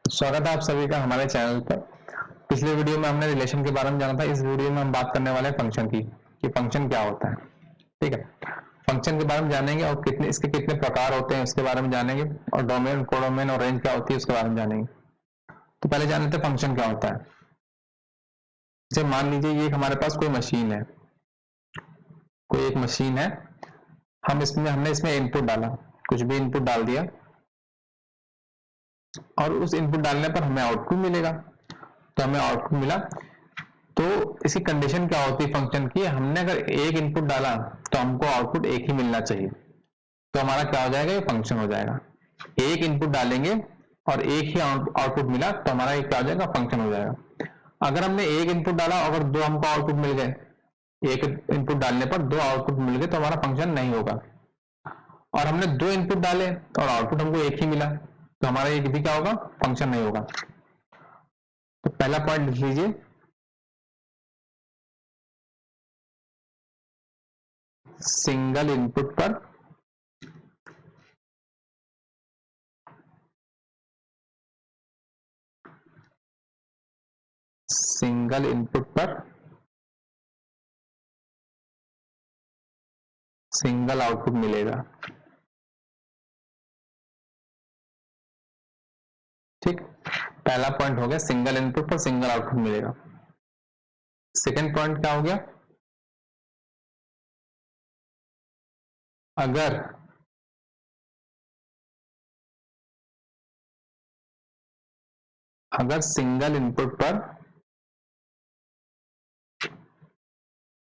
स्वागत है आप सभी का हमारे चैनल पर। पिछले वीडियो में हमने रिलेशन के बारे में जाना था। इस वीडियो में हम बात करने वाले हैं फंक्शन की, कि फंक्शन क्या होता है। ठीक है, फंक्शन के बारे में जानेंगे और इसके कितने प्रकार होते हैं उसके बारे में जानेंगे, और डोमेन, कोडोमेन और रेंज क्या होती है उसके बारे में जानेंगे। तो पहले जान लेते हैं फंक्शन क्या होता है। जैसे मान लीजिए ये हमारे पास कोई मशीन है, कोई एक मशीन है, हमने इसमें इनपुट डाला, कुछ भी इनपुट डाल दिया और उस इनपुट डालने पर हमें आउटपुट मिलेगा। तो हमें आउटपुट मिला, तो इसकी कंडीशन क्या होती है फंक्शन की, हमने अगर एक इनपुट डाला तो हमको आउटपुट एक ही मिलना चाहिए। तो हमारा क्या हो जाएगा, ये फंक्शन हो जाएगा। एक इनपुट डालेंगे और एक ही आउटपुट मिला तो हमारा ये क्या हो जाएगा, फंक्शन हो जाएगा। अगर हमने एक इनपुट डाला, अगर दो हमको आउटपुट मिल गए, एक इनपुट डालने पर दो आउटपुट मिल गए तो हमारा फंक्शन नहीं होगा। और हमने दो इनपुट डाले और आउटपुट हमको एक ही मिला तो हमारा ये भी क्या होगा, फंक्शन नहीं होगा। तो पहला पॉइंट लिख लीजिए, सिंगल इनपुट पर सिंगल इनपुट पर सिंगल आउटपुट मिलेगा। ठीक, पहला पॉइंट हो गया, सिंगल इनपुट पर सिंगल आउटपुट मिलेगा। सेकंड पॉइंट क्या हो गया, अगर सिंगल इनपुट पर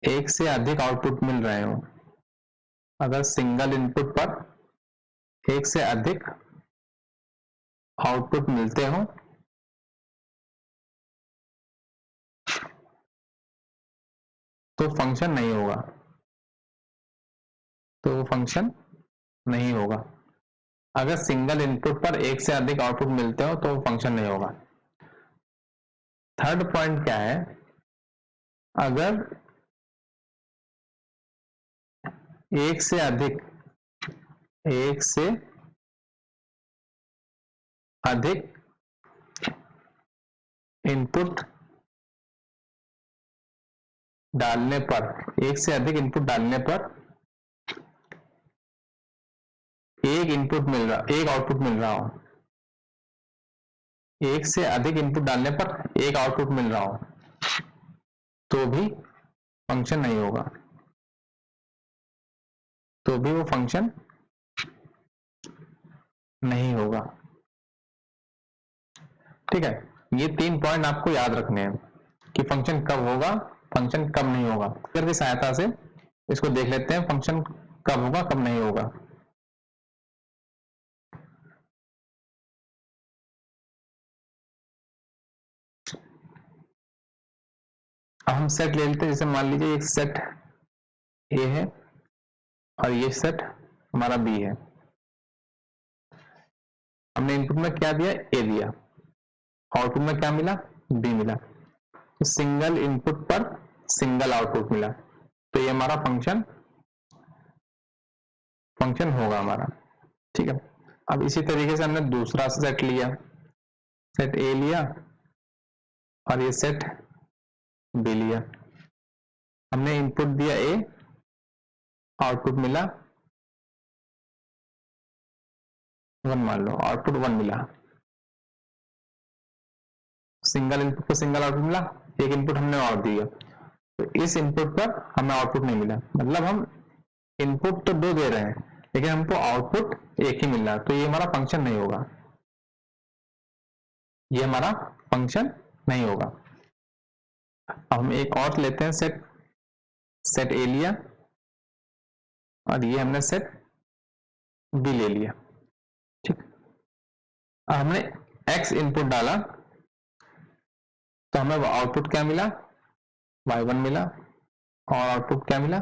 एक से अधिक आउटपुट मिल रहे हो, अगर सिंगल इनपुट पर एक से अधिक आउटपुट मिलते हो तो फंक्शन नहीं होगा, तो फंक्शन नहीं होगा। अगर सिंगल इनपुट पर एक से अधिक आउटपुट मिलते हो तो फंक्शन नहीं होगा। थर्ड पॉइंट क्या है, अगर एक से अधिक इनपुट डालने पर, एक से अधिक इनपुट डालने पर एक इनपुट मिल रहा, एक आउटपुट मिल रहा हो, एक से अधिक इनपुट डालने पर एक आउटपुट मिल रहा हो तो भी फंक्शन नहीं होगा, तो भी वो फंक्शन नहीं होगा। ठीक है, ये तीन पॉइंट आपको याद रखने हैं कि फंक्शन कब होगा, फंक्शन कब नहीं होगा। फिगर की सहायता से इसको देख लेते हैं, फंक्शन कब होगा कब नहीं होगा। अब हम सेट ले लेते हैं, जैसे मान लीजिए एक सेट ए है और ये सेट हमारा बी है। हमने इनपुट में क्या दिया, ए दिया, आउटपुट में क्या मिला, बी मिला। तो सिंगल इनपुट पर सिंगल आउटपुट मिला तो ये हमारा फंक्शन होगा हमारा। ठीक है, अब इसी तरीके से हमने दूसरा सेट लिया, सेट ए लिया और ये सेट बी लिया। हमने इनपुट दिया ए, आउटपुट मिला 1, मान लो आउटपुट 1 मिला। सिंगल इनपुट पर सिंगल आउटपुट मिला, एक इनपुट हमने और दिया तो इस इनपुट पर हमें आउटपुट नहीं मिला। मतलब हम इनपुट तो दो दे रहे हैं लेकिन हमको आउटपुट एक ही मिल रहा है, तो ये हमारा फंक्शन नहीं होगा, ये हमारा फंक्शन नहीं होगा। अब हम एक और लेते हैं सेट ए लिया और ये हमने सेट बी ले लिया। ठीक, अब हमने x इनपुट डाला तो हमें आउटपुट क्या मिला, y1 मिला, और आउटपुट क्या मिला,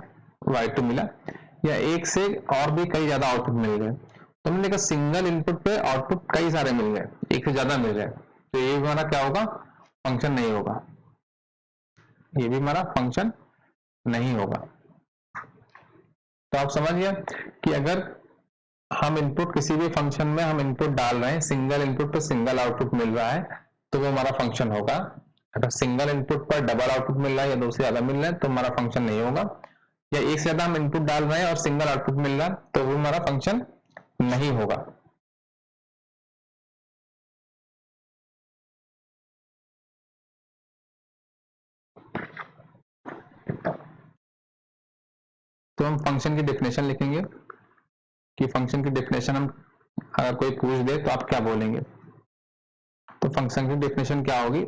y2 मिला, या एक से और भी कई ज्यादा आउटपुट मिल गए। तो हमने देखा सिंगल इनपुट पे आउटपुट कई सारे मिल गए, एक से ज्यादा मिल गए, तो ये हमारा क्या होगा, फंक्शन नहीं होगा, ये भी हमारा फंक्शन नहीं होगा। तो आप समझ गए कि अगर हम इनपुट किसी भी फंक्शन में हम इनपुट डाल रहे हैं, सिंगल इनपुट पर सिंगल आउटपुट मिल रहा है तो वो हमारा फंक्शन होगा। अगर सिंगल इनपुट पर डबल आउटपुट मिल रहा है या दो से ज्यादा मिल रहा है तो हमारा फंक्शन नहीं होगा, या एक से ज्यादा हम इनपुट डाल रहे हैं और सिंगल आउटपुट मिल रहा है तो वो हमारा फंक्शन नहीं होगा। तो हम फंक्शन की डेफिनेशन लिखेंगे कि फंक्शन की डेफिनेशन हम अगर कोई पूछ दे तो आप क्या बोलेंगे। तो फंक्शन की डेफिनेशन क्या होगी,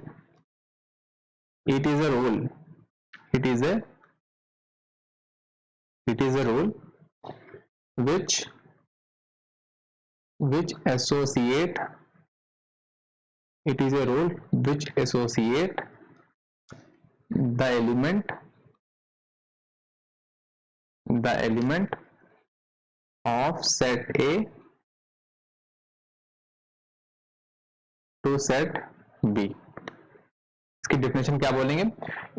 it is a rule, it is a rule which associate, it is a rule which associate the element of set A to set B। इसकी डेफिनेशन क्या बोलेंगे,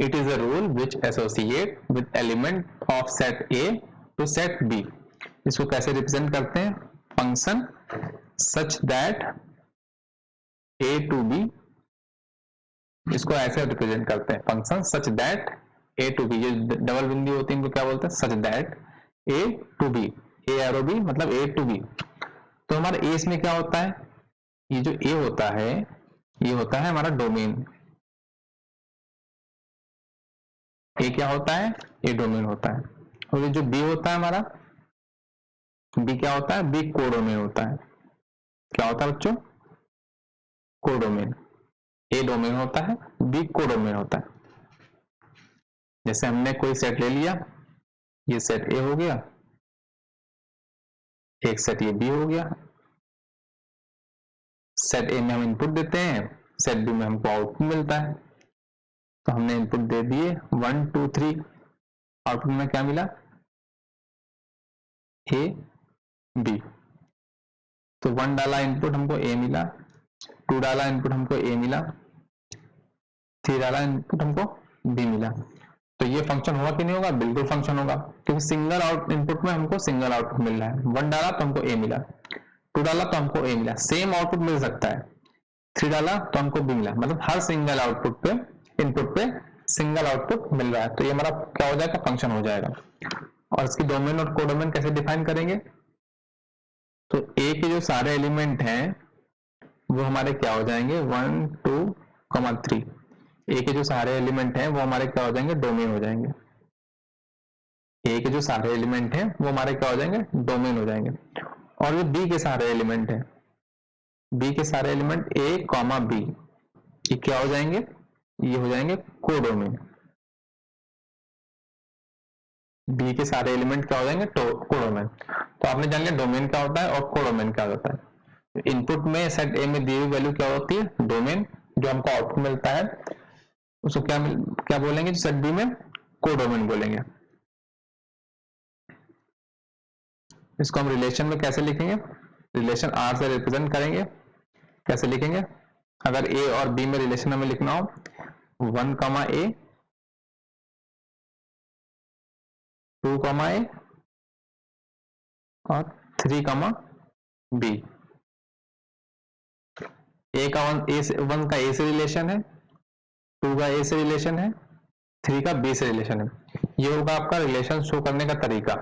it is a rule which associate with element of set A to set B. इसको कैसे represent करते हैं, function such that A to B, इसको ऐसे represent करते हैं, function such that A to B, ये डबल बिंदु होती है इनको क्या बोलते हैं, such that A to B, A arrow B मतलब ए टू बी। तो हमारे ए इसमें क्या होता है, ये जो ए होता है ये होता है हमारा डोमेन, ए क्या होता है, ए डोमेन होता है। और ये जो बी होता है हमारा, बी क्या होता है, बी कोडोमेन होता है। क्या होता है बच्चों, कोडोमेन। ए डोमेन होता है, बी कोडोमेन होता है। जैसे हमने कोई सेट ले लिया, ये सेट ए हो गया, एक सेट ये बी हो गया। सेट ए में हम इनपुट देते हैं, सेट बी में हमको आउटपुट मिलता है। तो हमने इनपुट दे दिए 1 2 3, आउटपुट में क्या मिला, ए बी। तो 1 डाला इनपुट हमको ए मिला, 2 डाला इनपुट हमको ए मिला, 3 डाला इनपुट हमको बी मिला। तो ये फंक्शन होगा कि नहीं होगा, बिल्कुल फंक्शन होगा, क्योंकि सिंगल आउट इनपुट में हमको सिंगल आउटपुट मिल रहा है। 1 डाला तो हमको ए मिला, 2 डाला तो हमको ए मिला, सेम आउटपुट मिल सकता है। 3 डाला तो हमको बी मिला, मतलब हर सिंगल आउटपुट पे इनपुट पे सिंगल आउटपुट मिल रहा है। तो ये हमारा क्या हो जाएगा, फंक्शन हो जाएगा। और इसकी डोमेन और कोडोमेन कैसे डिफाइन करेंगे, तो ए के जो सारे एलिमेंट हैं वो हमारे क्या हो जाएंगे, 1 2 3। ए के जो सारे एलिमेंट हैं वो हमारे क्या हो जाएंगे, डोमेन हो जाएंगे। ए के जो सारे एलिमेंट हैं वो हमारे क्या हो जाएंगे, डोमेन हो जाएंगे। और जो बी के सारे एलिमेंट हैं, बी के सारे एलिमेंट ए कॉमा बी, ये क्या हो जाएंगे, ये हो जाएंगे कोडोमेन। बी के सारे एलिमेंट क्या हो जाएंगे, कोडोमेन। तो आपने जान लिया डोमेन क्या होता है और कोडोमेन क्या होता है। इनपुट में सेट ए में दी हुई वैल्यू क्या होती है, डोमेन, जो हमको आउटपुट मिलता है उसको क्या बोलेंगे, सेट बी में कोडोमेन बोलेंगे। इसको हम रिलेशन में कैसे लिखेंगे, रिलेशन आर से रिप्रेजेंट करेंगे। कैसे लिखेंगे, अगर ए और बी में रिलेशन हमें लिखना हो, 1 कमा ए, 2 कमा ए और 3 कमा बी। ए का 1 का ए से रिलेशन है, 2 का ए से रिलेशन है, 3 का बी से रिलेशन है। ये होगा आपका रिलेशन शो करने का तरीका।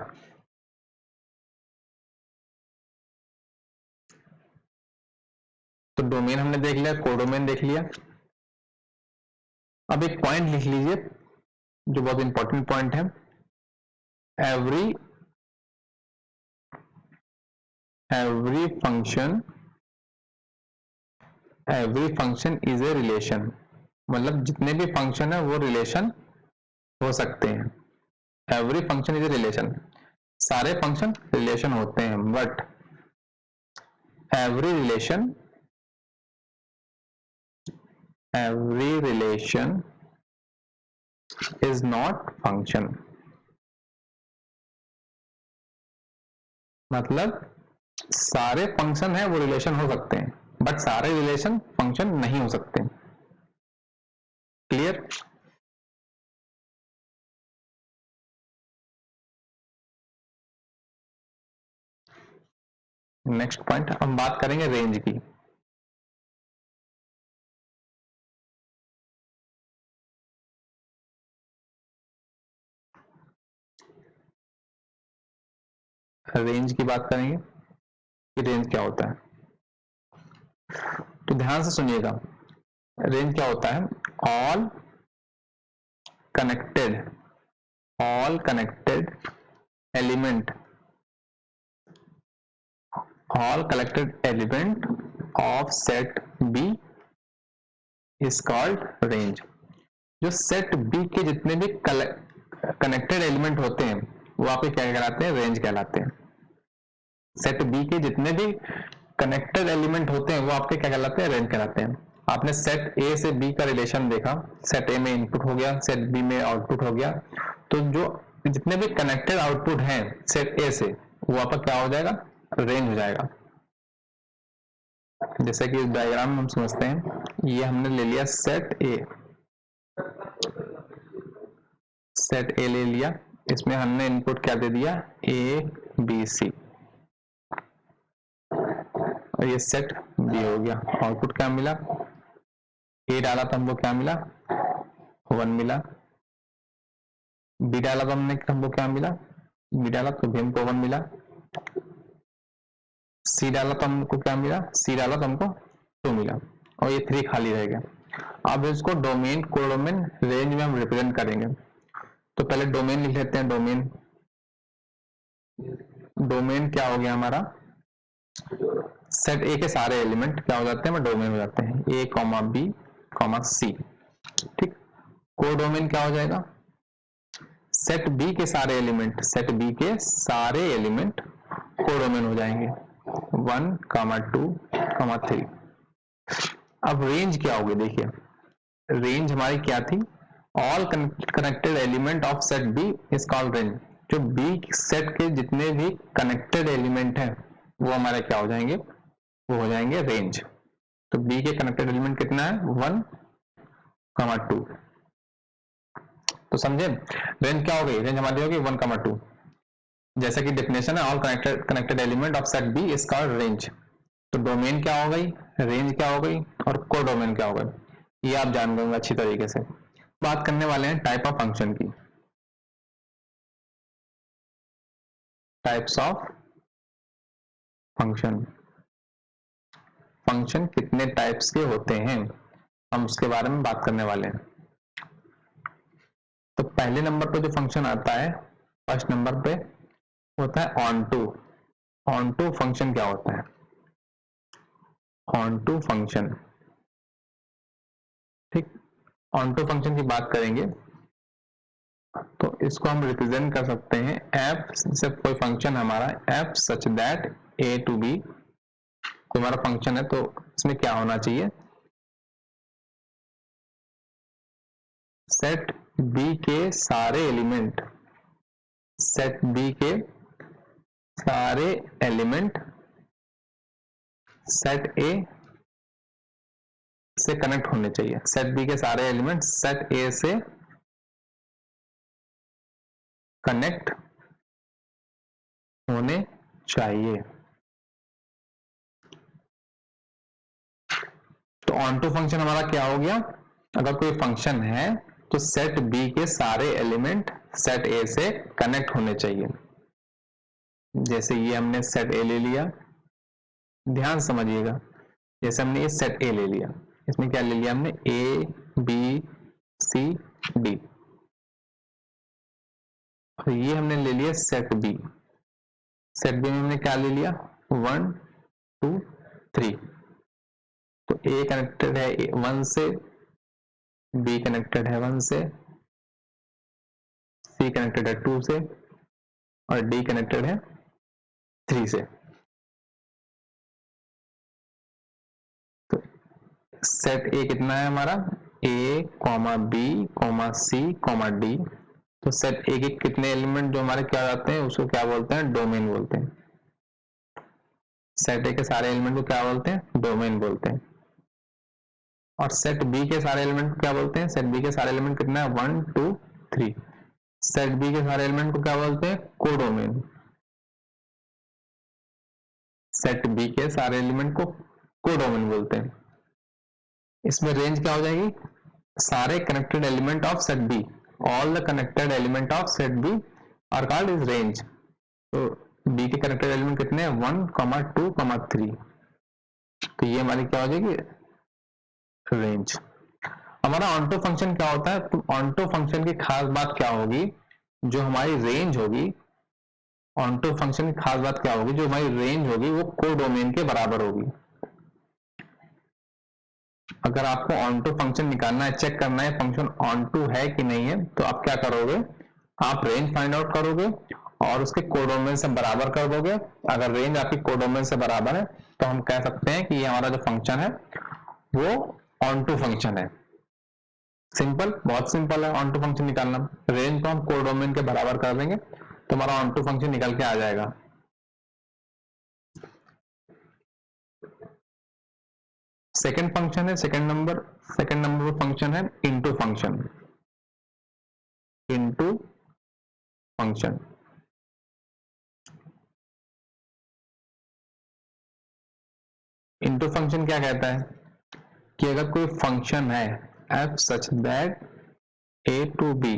तो डोमेन हमने देख लिया, कोडोमेन देख लिया। अब एक पॉइंट लिख लीजिए जो बहुत इंपॉर्टेंट पॉइंट है, every function is a relation. मतलब जितने भी फंक्शन है वो रिलेशन हो सकते हैं। Every function is a relation, सारे फंक्शन रिलेशन होते हैं, but every relation is not function. मतलब सारे फंक्शन है वो रिलेशन हो सकते हैं, बट सारे रिलेशन फंक्शन नहीं हो सकते। क्लियर। नेक्स्ट पॉइंट हम बात करेंगे रेंज की। रेंज की बात करेंगे कि रेंज क्या होता है, तो ध्यान से सुनिएगा। रेंज क्या होता है? All connected element of set B is called range. जो सेट बी के जितने भी कनेक्टेड एलिमेंट होते हैं वो आपके क्या कहलाते हैं? रेंज कहलाते हैं। सेट बी के जितने भी कनेक्टेड एलिमेंट होते हैं वो आपके क्या कहलाते हैं? रेंज कहलाते हैं। आपने सेट ए से बी का रिलेशन देखा, सेट ए में इनपुट हो गया, सेट बी में आउटपुट हो गया, तो जो जितने भी कनेक्टेड आउटपुट हैं सेट ए से वो आपका क्या हो जाएगा? रेंज हो जाएगा। जैसे कि इस डायग्राम में हम समझते हैं, ये हमने ले लिया सेट ए ले लिया, इसमें हमने इनपुट क्या दे दिया? ए बी सी, और ये सेट बी हो गया। आउटपुट क्या मिला? ए डाला तो हमको क्या मिला? 1 मिला। बी डाला तो हमको क्या मिला? बी डाला तो भी हमको 1 मिला। सी डाला तो हमको क्या मिला? सी डाला तो हमको 2 मिला, और ये 3 खाली रह गया। अब इसको डोमेन, कोडोमेन, रेंज में हम रिप्रेजेंट करेंगे। तो पहले डोमेन लिख लेते हैं। डोमेन क्या हो गया हमारा? सेट ए के सारे एलिमेंट क्या हो जाते हैं? डोमेन हो जाते हैं, ए कॉमा बी कॉमा सी। ठीक। कोडोमेन क्या हो जाएगा? सेट बी के सारे एलिमेंट कोडोमेन हो जाएंगे, 1, 2, 3। अब रेंज क्या होगी? देखिए रेंज हमारी क्या थी? All connected element of set B is called range. जो बी सेट के जितने भी कनेक्टेड एलिमेंट हैं वो हमारे क्या हो जाएंगे? वो हो जाएंगे रेंज। तो बी के कनेक्टेड एलिमेंट कितना है? 1, 2। तो समझे रेंज क्या हो गई? रेंज हमारी होगी 1, 2। जैसा कि डेफिनेशन है, all connected element of set B is called range. तो डोमेन क्या हो गई, रेंज क्या हो गई, और कोडोमेन क्या हो गई, ये आप जान गए अच्छी तरीके से। बात करने वाले हैं टाइप ऑफ फंक्शन की। टाइप्स ऑफ फंक्शन, फंक्शन कितने टाइप्स के होते हैं, हम उसके बारे में बात करने वाले हैं। तो पहले नंबर पे जो फंक्शन आता है, फर्स्ट नंबर पे होता है onto. Onto function क्या होता है? ऑन टू फंक्शन, ठीक, ऑन टू फंक्शन की बात करेंगे तो इसको हम रिप्रेजेंट कर सकते हैं एफ से। कोई फंक्शन हमारा F such that A to B, कोई हमारा फंक्शन है तो इसमें क्या होना चाहिए? सेट बी के सारे एलिमेंट, सेट बी के सारे एलिमेंट सेट ए से कनेक्ट होने चाहिए। सेट बी के सारे एलिमेंट सेट ए से कनेक्ट होने चाहिए। तो ऑन टू फंक्शन हमारा क्या हो गया? अगर कोई फंक्शन है तो सेट बी के सारे एलिमेंट सेट ए से कनेक्ट होने चाहिए। जैसे ये हमने सेट ए ले लिया, ध्यान समझिएगा, जैसे हमने ये सेट ए ले लिया, इसमें क्या ले लिया हमने? ए बी सी डी, और ये हमने ले लिया सेट बी। सेट बी में हमने क्या ले लिया? 1, 2, 3। तो ए कनेक्टेड है 1 से, बी कनेक्टेड है 1 से, सी कनेक्टेड है 2 से, और डी कनेक्टेड है 3 से। तो सेट ए कितना है हमारा? ए comma B comma C comma D. तो सेट ए के कितने एलिमेंट जो हमारे क्या जाते हैं उसको क्या बोलते हैं? डोमेन बोलते हैं। सेट ए के सारे एलिमेंट को क्या बोलते हैं? डोमेन बोलते हैं। और सेट बी के सारे एलिमेंट को क्या बोलते हैं? सेट बी के सारे एलिमेंट कितना है? 1, 2, 3। सेट बी के सारे एलिमेंट को क्या बोलते हैं? कोडोमेन। सेट बी के सारे एलिमेंट को कोडोमेन बोलते हैं। इसमें रेंज क्या हो जाएगी, सारे connected element of set B, all the connected element of set B are called is range. तो बी के कनेक्टेड एलिमेंट कितने हैं, 1, 2, 3। तो ये हमारी क्या हो जाएगी, रेंज। हमारा ऑनटो फंक्शन क्या होता है, तो ऑनटो फंक्शन की खास बात क्या होगी, जो हमारी रेंज होगी, ऑनटो फंक्शन की खास बात क्या होगी, जो हमारी रेंज होगी वो कोडोमेन के बराबर होगी। अगर आपको ऑनटो फंक्शन निकालना है, चेक करना है फंक्शन ऑनटो है कि नहीं है, तो आप क्या करोगे, आप रेंज फाइंड आउट करोगे और उसके कोडोमेन से बराबर कर दोगे। अगर रेंज आपकी कोडोमेन से बराबर है तो हम कह सकते हैं कि ये हमारा जो फंक्शन है वो ऑनटो फंक्शन है। सिंपल, बहुत सिंपल है ऑनटो फंक्शन निकालना। रेंज को हम कोडोमेन के बराबर कर देंगे तो हमारा ऑनटो फंक्शन निकल के आ जाएगा। सेकंड फंक्शन है, सेकंड नंबर फंक्शन है into function. Into function, into function क्या कहता है कि अगर कोई फंक्शन है f such that a to b,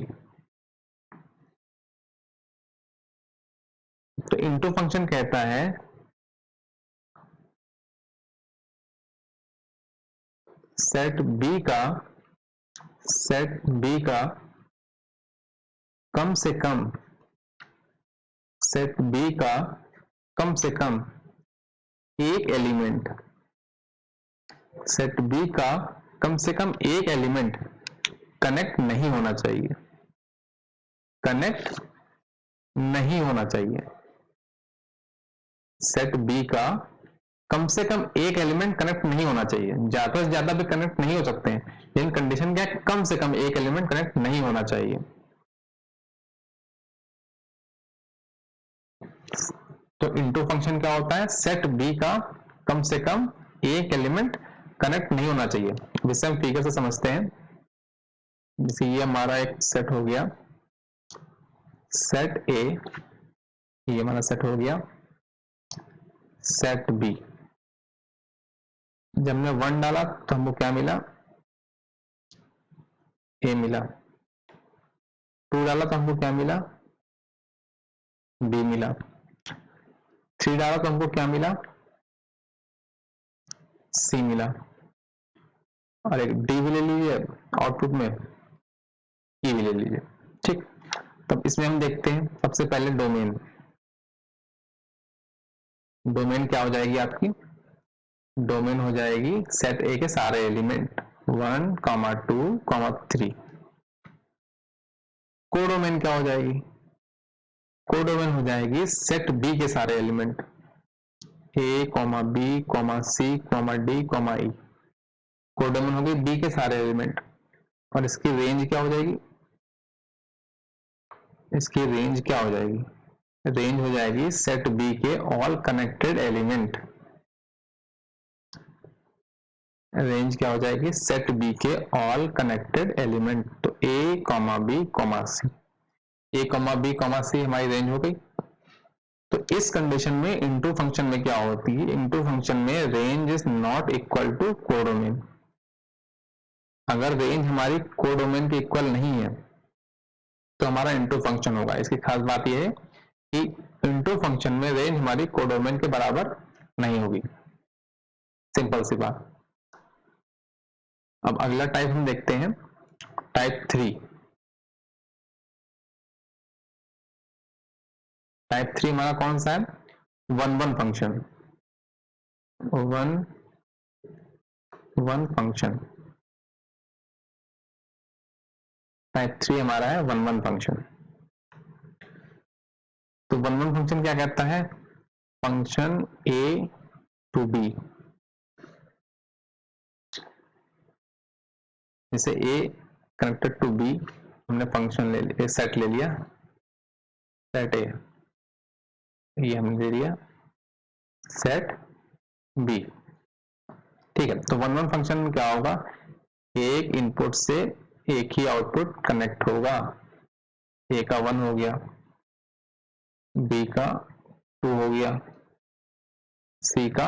तो इनटू फंक्शन कहता है सेट b का कम से कम, सेट b का कम से कम एक एलिमेंट, सेट b का कम से कम एक एलिमेंट कनेक्ट नहीं होना चाहिए, कनेक्ट नहीं होना चाहिए। सेट b का कम से कम एक एलिमेंट कनेक्ट नहीं होना चाहिए, ज्यादा से ज्यादा भी कनेक्ट नहीं हो सकते हैं, लेकिन कंडीशन क्या है, कम से कम एक एलिमेंट कनेक्ट नहीं होना चाहिए। तो इनटू फंक्शन क्या होता है, सेट बी का कम से कम एक एलिमेंट कनेक्ट नहीं होना चाहिए। जिससे हम फिगर से समझते हैं, जैसे ये हमारा एक सेट हो गया, सेट ए, ये हमारा सेट हो गया, सेट बी। जब हमने 1 डाला तो हमको क्या मिला, ए मिला। 2 डाला तो हमको क्या मिला, बी मिला। 3 डाला तो हमको क्या मिला, सी मिला। और एक डी भी ले लीजिए आउटपुट में, ई भी ले लीजिए। ठीक, तब इसमें हम देखते हैं सबसे पहले डोमेन। डोमेन क्या हो जाएगी आपकी, डोमेन हो जाएगी सेट ए के सारे एलिमेंट 1, 2, 3। कोडोमेन क्या हो जाएगी, कोडोमेन हो जाएगी सेट बी के सारे एलिमेंट ए, बी, सी, डी, ई। कोडोमेन हो गई बी के सारे एलिमेंट। और इसकी रेंज क्या हो जाएगी, इसकी रेंज क्या हो जाएगी, रेंज हो जाएगी सेट बी के ऑल कनेक्टेड एलिमेंट। रेंज क्या हो जाएगी, सेट बी के ऑल कनेक्टेड एलिमेंट। तो ए, बी, सी, ए, बी, सी हमारी रेंज हो गई। तो इस कंडीशन में इनटू फंक्शन में क्या होती है, इनटू फंक्शन में range is not equal to codomain. अगर रेंज हमारी कोडोमेन के इक्वल नहीं है तो हमारा इनटू फंक्शन होगा। इसकी खास बात यह है कि इनटू फंक्शन में रेंज हमारी कोडोमेन के बराबर नहीं होगी, सिंपल सी बात। अब अगला टाइप हम देखते हैं, टाइप 3। टाइप 3 हमारा कौन सा है, 1 फंक्शन, 1 फंक्शन। टाइप 3 हमारा है 1 फंक्शन। तो 1 फंक्शन क्या कहता है, फंक्शन ए टू बी। जैसे ए कनेक्टेड टू बी, हमने फंक्शन ले लिया, सेट ले लिया, सेट ए, ये हमने दे दिया सेट बी। ठीक है, तो 1 फंक्शन में क्या होगा, एक इनपुट से एक ही आउटपुट कनेक्ट होगा। ए का 1 हो गया, बी का 2 हो गया, सी का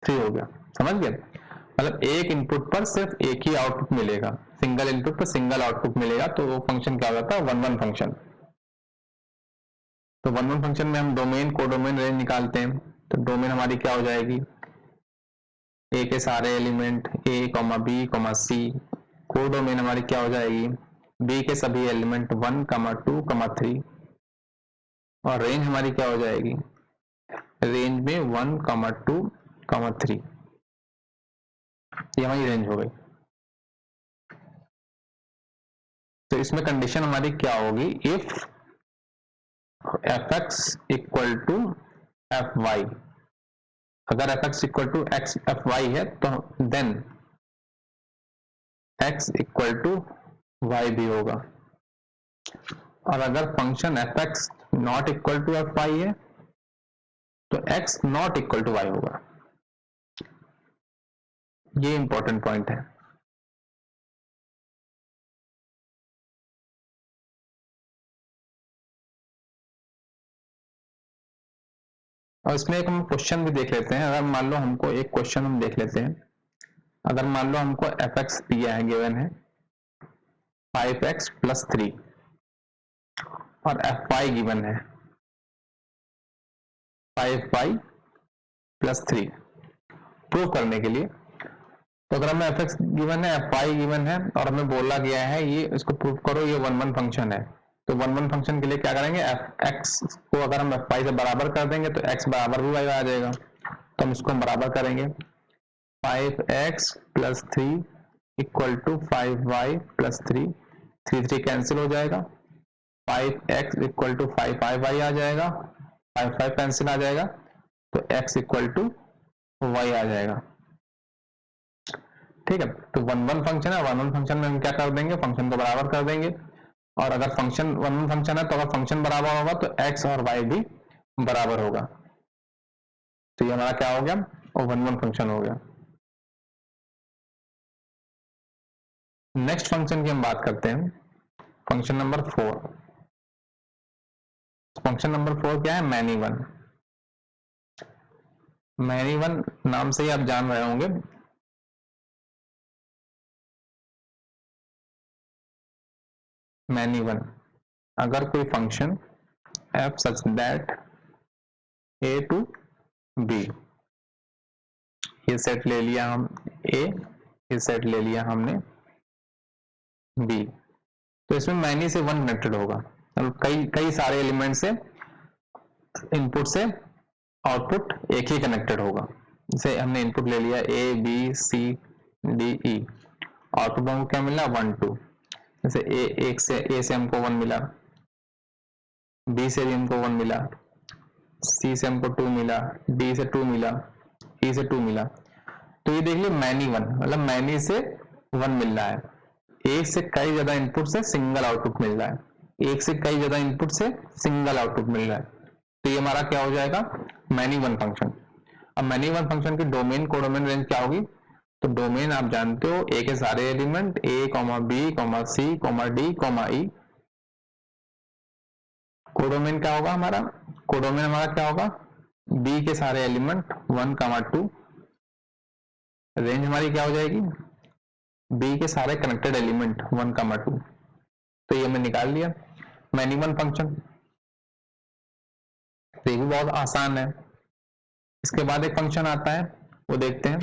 3 हो गया। समझ गए? मतलब एक इनपुट पर सिर्फ एक ही आउटपुट मिलेगा, सिंगल इनपुट पर सिंगल आउटपुट मिलेगा, तो वो फंक्शन क्या हो जाता है, 1-1 फंक्शन। तो 1-1 फंक्शन में हम डोमेन कोडोमेन रेंज निकालते हैं। तो डोमेन हमारी क्या हो जाएगी, ए के सारे एलिमेंट ए कॉमा बी कॉमा सी। कोडोमेन हमारी क्या हो जाएगी, बी के सभी एलिमेंट 1,2,3। और रेंज हमारी क्या हो जाएगी, रेंज में 1,2,3। ये हमारी रेंज हो गई। तो इसमें कंडीशन हमारी क्या होगी, if fx equal to fy, अगर fx इक्वल टू fy है तो then x equal to y भी होगा। और अगर function fx not equal to fy है तो x not equal to y होगा। ये इंपॉर्टेंट पॉइंट है। और इसमें एक हम क्वेश्चन भी देख लेते हैं। अगर मान लो हमको एक क्वेश्चन हम देख लेते हैं, अगर मान लो हमको fx दिया है, गिवन है 5x + 3 और fy गिवन है 5y + 3 प्रूव करने के लिए। तो अगर हमें fx गिवन है, fy गिवन है और हमें बोला गया है ये इसको प्रूव करो, ये 1-1 फंक्शन है, तो 1-1 फंक्शन के लिए क्या करेंगे, fx को अगर हम fy से बराबर कर देंगे तो x बराबर भी y आ जाएगा। तो हम इसको हम बराबर करेंगे, 5x + 3 equal to 5y + 3, 3 cancel हो जाएगा, 5x इक्वल टू 5y आ जाएगा, 5 कैंसिल आ जाएगा, तो x इक्वल टू y आ जाएगा। ठीक है, तो 1-1 फंक्शन है, 1-1 फंक्शन में हम क्या कर देंगे, फंक्शन को बराबर कर देंगे। और अगर फंक्शन 1-1 फंक्शन है तो अगर फंक्शन बराबर होगा तो x और y भी बराबर होगा। तो ये हमारा क्या हो गया, और 1-1 फंक्शन हो गया। नेक्स्ट फंक्शन की हम बात करते हैं, फंक्शन नंबर 4। फंक्शन नंबर 4 क्या है, मैनी वन। मैनी वन नाम से ही आप जान रहे होंगे, मैनी वन। अगर कोई function f such that a to b, ये सेट ले लिया हम a, ये सेट ले लिया हमने b, तो इसमें मैनी से 1 कनेक्टेड होगा। कई सारे एलिमेंट से इनपुट से आउटपुट एक ही कनेक्टेड होगा। जैसे हमने इनपुट ले लिया a b c d e, output हमको क्या मिला, 1 2। जैसे a से हमको 1 मिला, b से भी हमको 1 मिला, c से हमको 2 मिला, d से 2 मिला, e से 2 मिला। तो ये देख लीजिए मैनी वन, मतलब मैनी से 1 मिल रहा है। एक से कई ज्यादा इनपुट से सिंगल आउटपुट मिल रहा है, एक से कई ज्यादा इनपुट से सिंगल आउटपुट मिल रहा है। तो ये हमारा क्या हो जाएगा, मैनी वन फंक्शन। अब मैनी वन फंक्शन की डोमेन कोडोमेन रेंज क्या होगी, तो डोमेन आप जानते हो ए के सारे element a, b, c, d, e। Codomain क्या होगा हमारा, कोडोमेन हमारा क्या होगा, b के सारे एलिमेंट 1, 2। रेंज हमारी क्या हो जाएगी, b के सारे कनेक्टेड एलिमेंट 1, 2। तो ये हमने निकाल लिया मैनी वन फंक्शन। ये भी बहुत आसान है। इसके बाद एक फंक्शन आता है, वो देखते हैं।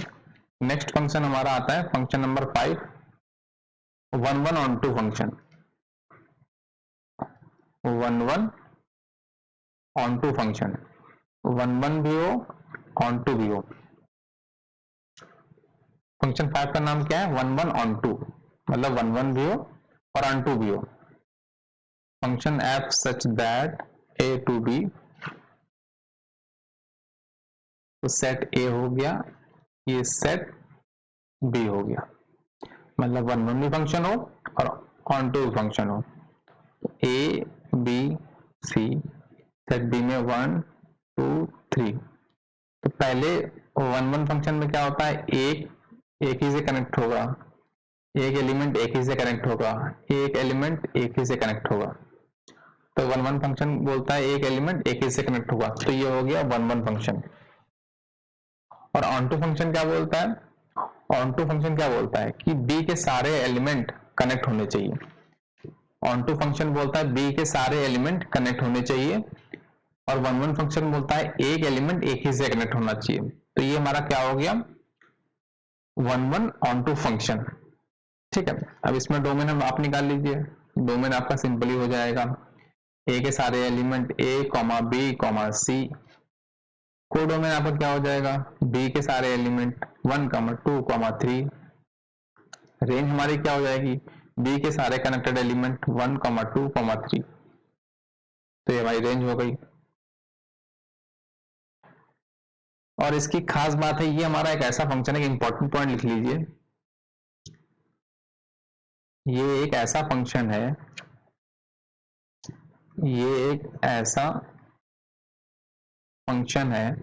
नेक्स्ट फंक्शन हमारा आता है function number 5, 1-1 onto function. 1-1 onto function, 1-1 भी हो ऑन टू भी हो। फंक्शन 5 का नाम क्या है, 1-1 ऑन टू, मतलब 1-1 भी हो और ऑन टू भी हो। Function f such that a to b, तो सेट a हो गया, ये सेट b हो गया, मतलब 1-1 भी फंक्शन हो और ऑन टू भी फंक्शन हो। a b c, set b में 1 2 3। तो पहले 1-1 फंक्शन में क्या होता है, एक ही से कनेक्ट होगा, एक एलिमेंट एक ही से कनेक्ट होगा, एक एलिमेंट एक ही से कनेक्ट होगा। तो 1-1 फंक्शन बोलता है एक एलिमेंट एक ही से कनेक्ट होगा, तो ये हो गया 1-1 फंक्शन। और ऑन टू फंक्शन क्या बोलता है? ऑन टू फंक्शन क्या बोलता है कि बी के सारे एलिमेंट कनेक्ट होने चाहिए। ऑन टू फंक्शन बोलता है बी के सारे एलिमेंट कनेक्ट होने चाहिए, और वन वन फंक्शन बोलता है एक एलिमेंट एक ही से कनेक्ट होना चाहिए। तो ये हमारा क्या हो गया? One one onto function. ठीक है, अब इसमें डोमेन हम आप निकाल लीजिए। डोमेन आपका सिंपली हो जाएगा ए के सारे एलिमेंट ए कॉमा बी कॉमा सी। कोडोमेन आपका क्या हो जाएगा? बी के सारे एलिमेंट 1, 2, 3। रेंज हमारी क्या हो जाएगी? बी के सारे कनेक्टेड एलिमेंट 1, 2, 3। तो ये हमारी रेंज हो गई। और इसकी खास बात है, ये हमारा एक ऐसा फंक्शन है, इंपॉर्टेंट पॉइंट लिख लीजिए, ये एक ऐसा फंक्शन है, ये एक ऐसा फंक्शन है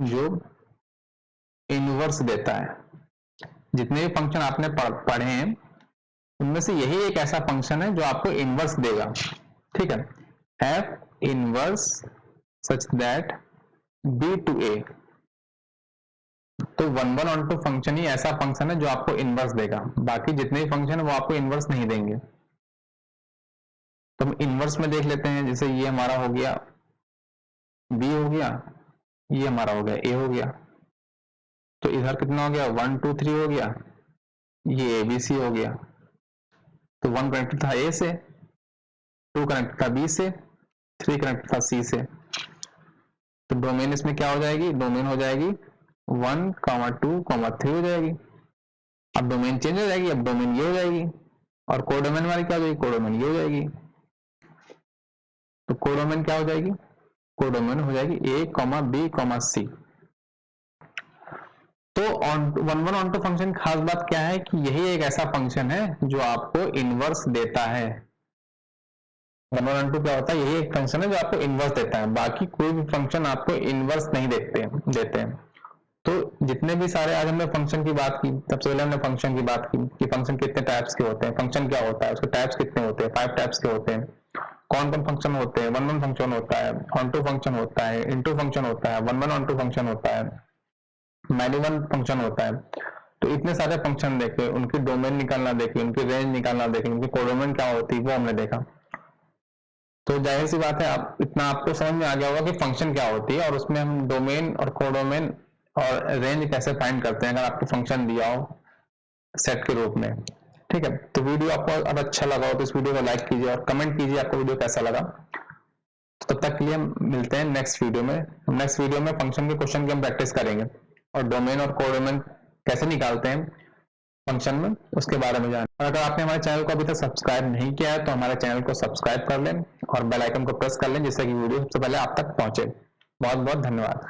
जो इनवर्स देता है। जितने भी फंक्शन आपने पढ़े हैं उनमें से यही एक ऐसा फंक्शन है जो आपको इनवर्स देगा। ठीक है, f inverse such that b to a. तो one one onto function ही ऐसा फंक्शन है जो आपको इनवर्स देगा, बाकी जितने भी फंक्शन है वो आपको इनवर्स नहीं देंगे। तो हम इनवर्स में देख लेते हैं, जैसे ये हमारा हो गया बी हो गया, ये हमारा हो गया ए हो गया। तो इधर कितना हो गया? 1, 2, 3 हो गया, ये ABC हो गया। तो 1 कनेक्टेड था ए से, 2 कनेक्टेड था बी से, 3 कनेक्टेड था सी से। तो डोमेन इसमें क्या हो जाएगी? डोमेन हो जाएगी 1, 2, 3 हो जाएगी। अब डोमेन चेंज हो जाएगी, अब डोमेन ये हो जाएगी, और कोडोमेन हमारी क्या हो जाएगी? कोडोमेन ये हो जाएगी। तो कोडोमेन क्या हो जाएगी? कोडोमेन हो जाएगी A comma B comma C. तो one one onto function खास बात क्या है कि यही एक ऐसा फंक्शन है जो आपको इनवर्स देता है। वन वन ऑन टू क्या होता है? यही एक फंक्शन है जो आपको इनवर्स देता है, बाकी कोई भी फंक्शन आपको इनवर्स नहीं देते हैं। तो जितने भी सारे आज हमने फंक्शन की बात की, सबसे पहले हमने फंक्शन की बात की कि फंक्शन कितने टाइप्स के होते हैं, फंक्शन क्या होता है, उसके टाइप्स कितने होते हैं, 5 टाइप्स के होते हैं, कौन कौन फंक्शन होते हैं, वन वन फंक्शन होता है, ऑन टू फंक्शन होता है, इनटू फंक्शन होता है, one one onto function होता है, मैनी वन फंक्शन होता है। तो इतने सारे फंक्शन देखे, उनकी डोमेन निकालना देखे, उनकी रेंज निकालना देखे, उनकी कोडोमेन क्या होती है वो हमने देखा। तो जाहिर सी बात है आप इतना आपको समझ में आ गया होगा कि फंक्शन क्या होती है और उसमें हम डोमेन और कोडोमेन और रेंज कैसे फाइंड करते हैं अगर आपको फंक्शन दिया हो सेट के रूप में। ठीक है, तो वीडियो आपको अब अच्छा लगा हो तो इस वीडियो को लाइक कीजिए और कमेंट कीजिए आपको वीडियो कैसा लगा। तो तब तक के लिए मिलते हैं नेक्स्ट वीडियो में। नेक्स्ट वीडियो में फंक्शन के क्वेश्चन की हम प्रैक्टिस करेंगे और डोमेन और कोडोमेन कैसे निकालते हैं फंक्शन में उसके बारे में जानें। और अगर आपने हमारे चैनल को अभी तक सब्सक्राइब नहीं किया है तो हमारे चैनल को सब्सक्राइब कर लें और बेल आइकन को प्रेस कर लें जिससे कि वीडियो सबसे पहले आप तक पहुंचे। बहुत बहुत धन्यवाद।